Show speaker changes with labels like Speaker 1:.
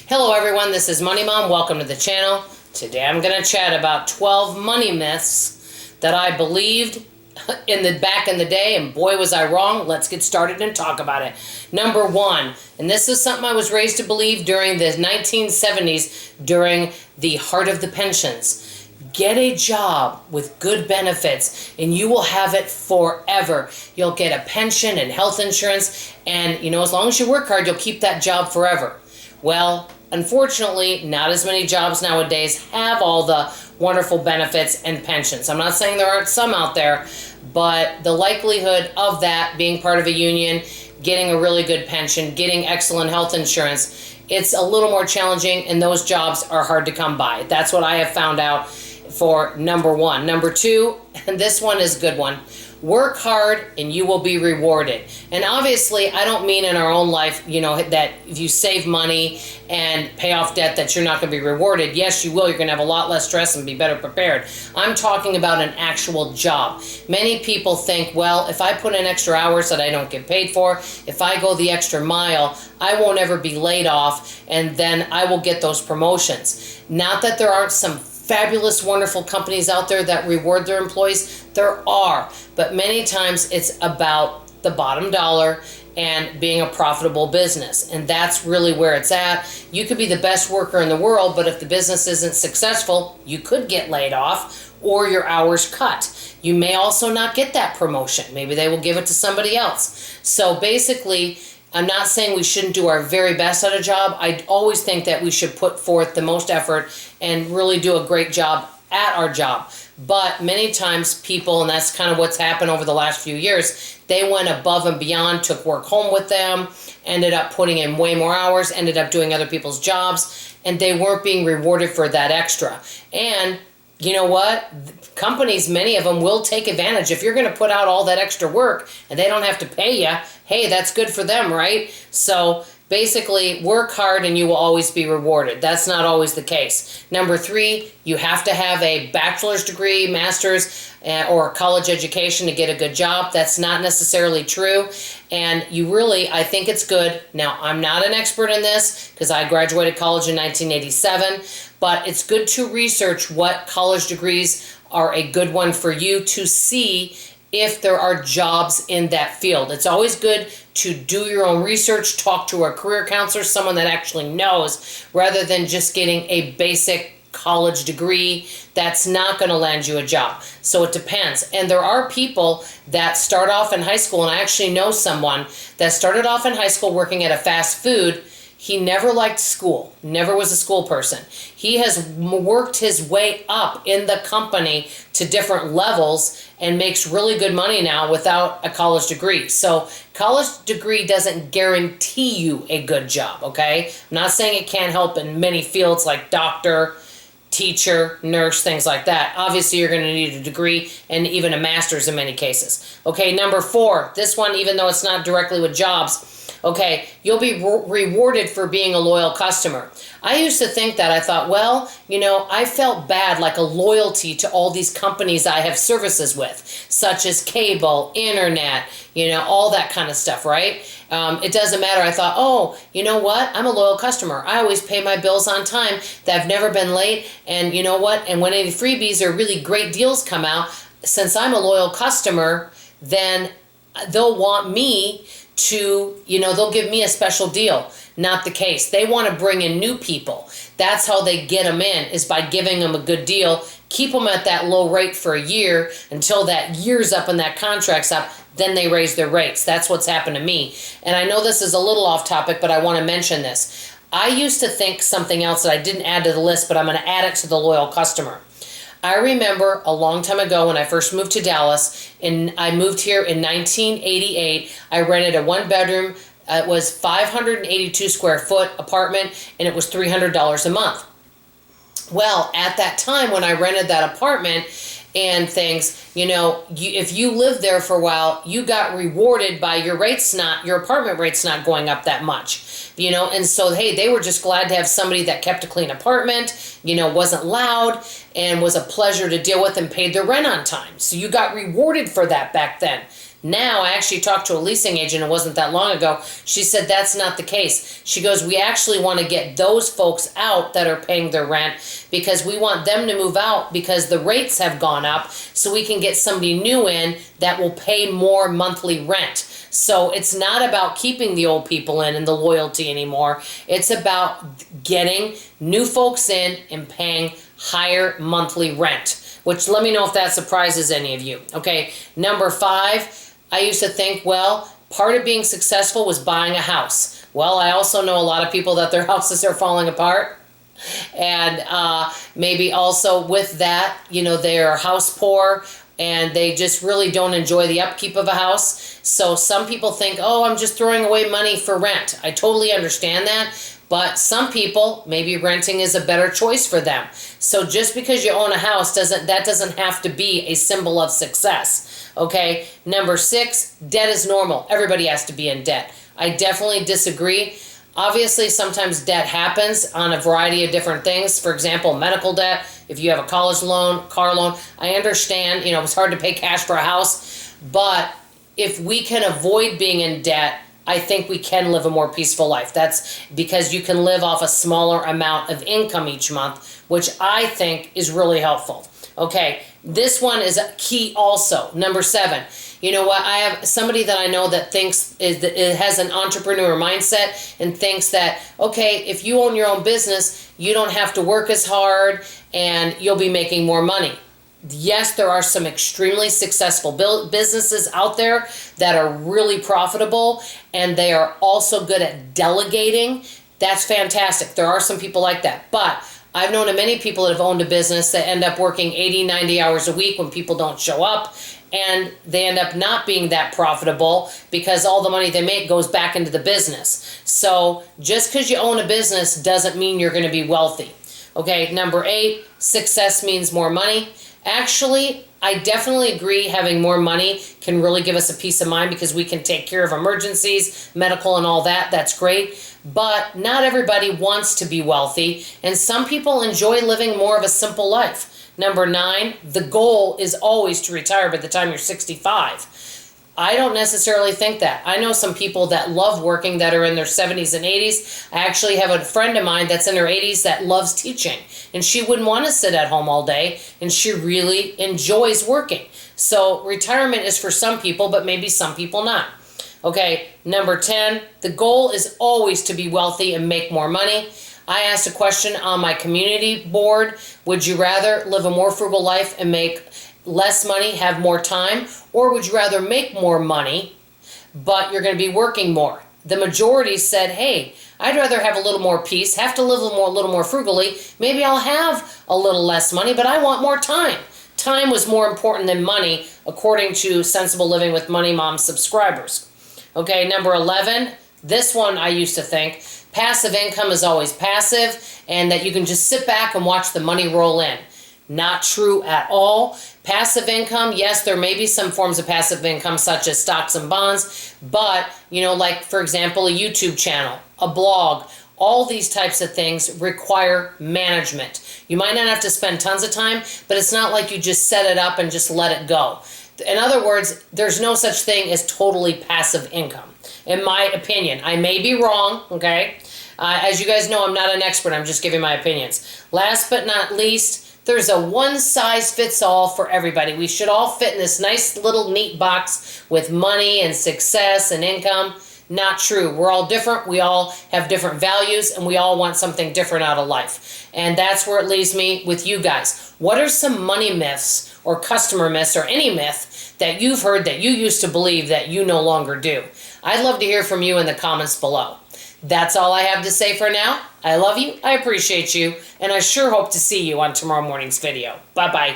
Speaker 1: Hello everyone, this is Money Mom. Welcome to the channel. Today I'm going to chat about 12 money myths that I believed back in the day, and boy was I wrong. Let's get started and talk about it. Number one, and this is something I was raised to believe during the 1970s, during the heart of the pensions. Get a job with good benefits and you will have it forever. You'll get a pension and health insurance, and as long as you work hard, you'll keep that job forever. Well, unfortunately, not as many jobs nowadays have all the wonderful benefits and pensions. I'm not saying there aren't some out there, but the likelihood of that, being part of a union, getting a really good pension, getting excellent health insurance, it's a little more challenging, and those jobs are hard to come by. That's what I have found out for number one. Number two, and this one is a good one. Work hard and you will be rewarded. And obviously, I don't mean in our own life, that if you save money and pay off debt that you're not going to be rewarded. Yes, you will. You're going to have a lot less stress and be better prepared. I'm talking about an actual job. Many people think, well, if I put in extra hours that I don't get paid for, if I go the extra mile, I won't ever be laid off, and then I will get those promotions. Not that there aren't some fabulous, wonderful companies out there that reward their employees. There are, but many times it's about the bottom dollar and being a profitable business, and that's really where it's at. You could be the best worker in the world, but if the business isn't successful, you could get laid off or your hours cut. You may also not get that promotion. Maybe they will give it to somebody else. So basically, I'm not saying we shouldn't do our very best at a job. I always think that we should put forth the most effort and really do a great job at our job. But many times people, and that's kind of what's happened over the last few years, they went above and beyond, took work home with them, ended up putting in way more hours, ended up doing other people's jobs, and they weren't being rewarded for that extra. And you know what? Companies, many of them, will take advantage. If you're going to put out all that extra work and they don't have to pay you, hey, that's good for them, right? So basically, work hard and you will always be rewarded. That's not always the case. Number three, you have to have a bachelor's degree, master's, or college education to get a good job. That's not necessarily true. And you really, I think it's good. Now, I'm not an expert in this because I graduated college in 1987, but it's good to research what college degrees are a good one for you to see if there are jobs in that field. It's always good to do your own research, talk to a career counselor, someone that actually knows, rather than just getting a basic college degree that's not going to land you a job. So it depends. And there are people that start off in high school, and I actually know someone that started off in high school working at a fast food. He never liked school, never was a school person. He has worked his way up in the company to different levels and makes really good money now without a college degree. So college degree doesn't guarantee you a good job, okay? I'm not saying it can't help in many fields like doctor, teacher, nurse, things like that. Obviously, you're going to need a degree and even a master's in many cases. Okay, number four, this one, even though it's not directly with jobs, okay, you'll be rewarded for being a loyal customer. I used to think that. I thought, well, I felt bad, like a loyalty to all these companies I have services with, such as cable, internet, all that kind of stuff, right? It doesn't matter. I thought, oh, you know what? I'm a loyal customer. I always pay my bills on time. I've never been late. And you know what? And when any freebies or really great deals come out, since I'm a loyal customer, then they'll want me to, they'll give me a special deal. Not the case. They want to bring in new people. That's how they get them in, is by giving them a good deal, keep them at that low rate for a year until that year's up and that contract's up, then they raise their rates. That's what's happened to me. And I know this is a little off topic, but I want to mention this. I used to think something else that I didn't add to the list, but I'm going to add it to the loyal customer. I remember a long time ago when I first moved to Dallas, and I moved here in 1988. I rented a one-bedroom, it was 582 square foot apartment, and it was $300 a month. Well, at that time when I rented that apartment and things, if you lived there for a while, you got rewarded by your apartment rates not going up that much, and so, hey, they were just glad to have somebody that kept a clean apartment, wasn't loud, and was a pleasure to deal with and paid their rent on time. So you got rewarded for that back then. Now, I actually talked to a leasing agent, it wasn't that long ago. She said that's not the case. She goes, we actually want to get those folks out that are paying their rent because we want them to move out because the rates have gone up, so we can get somebody new in that will pay more monthly rent. So it's not about keeping the old people in and the loyalty anymore. It's about getting new folks in and paying higher monthly rent, which let me know if that surprises any of you. Okay, number 5, I used to think, well, part of being successful was buying a house. Well, I also know a lot of people that their houses are falling apart. And maybe also with that, you know, they're house poor and they just really don't enjoy the upkeep of a house. So some people think, oh, I'm just throwing away money for rent. I totally understand that. But some people, maybe renting is a better choice for them. So just because you own a house, that doesn't have to be a symbol of success. Okay, number 6, debt is normal. Everybody has to be in debt. I definitely disagree. Obviously, sometimes debt happens on a variety of different things. For example, medical debt, if you have a college loan, car loan. I understand, you know, it's hard to pay cash for a house, but if we can avoid being in debt, I think we can live a more peaceful life. That's because you can live off a smaller amount of income each month, which I think is really helpful. Okay, this one is a key also. Number 7. You know what? I have somebody that I know that thinks it has an entrepreneur mindset and thinks that, okay, if you own your own business, you don't have to work as hard and you'll be making more money. Yes, there are some extremely successful businesses out there that are really profitable and they are also good at delegating. That's fantastic. There are some people like that. But I've known of many people that have owned a business that end up working 80, 90 hours a week when people don't show up. And they end up not being that profitable because all the money they make goes back into the business. So just because you own a business doesn't mean you're going to be wealthy. Okay, number 8, success means more money. Actually, I definitely agree having more money can really give us a peace of mind because we can take care of emergencies, medical and all that. That's great. But not everybody wants to be wealthy, and some people enjoy living more of a simple life. Number 9, the goal is always to retire by the time you're 65. I don't necessarily think that. I know some people that love working that are in their 70s and 80s. I actually have a friend of mine that's in her 80s that loves teaching, and she wouldn't want to sit at home all day, and she really enjoys working. So retirement is for some people, but maybe some people not. Okay, number 10, the goal is always to be wealthy and make more money. I asked a question on my community board. Would you rather live a more frugal life and make less money, have more time, or would you rather make more money, but you're going to be working more? The majority said, hey, I'd rather have a little more peace, have to live a little more frugally. Maybe I'll have a little less money, but I want more time. Time was more important than money, according to Sensible Living with Money Mom subscribers. Okay, number 11, this one I used to think, passive income is always passive and that you can just sit back and watch the money roll in. Not true at all. Passive income, yes, there may be some forms of passive income such as stocks and bonds, but, you know, like, for example, a YouTube channel, a blog, all these types of things require management. You might not have to spend tons of time, but it's not like you just set it up and just let it go. In other words, there's no such thing as totally passive income, in my opinion. I may be wrong, okay? As you guys know, I'm not an expert. I'm just giving my opinions. Last but not least, there's a one-size-fits-all for everybody. We should all fit in this nice little neat box with money and success and income. Not true. We're all different. We all have different values, and we all want something different out of life. And that's where it leaves me with you guys. What are some money myths or customer myths or any myth that you've heard that you used to believe that you no longer do? I'd love to hear from you in the comments below. That's all I have to say for now. I love you, I appreciate you, and I sure hope to see you on tomorrow morning's video. Bye-bye.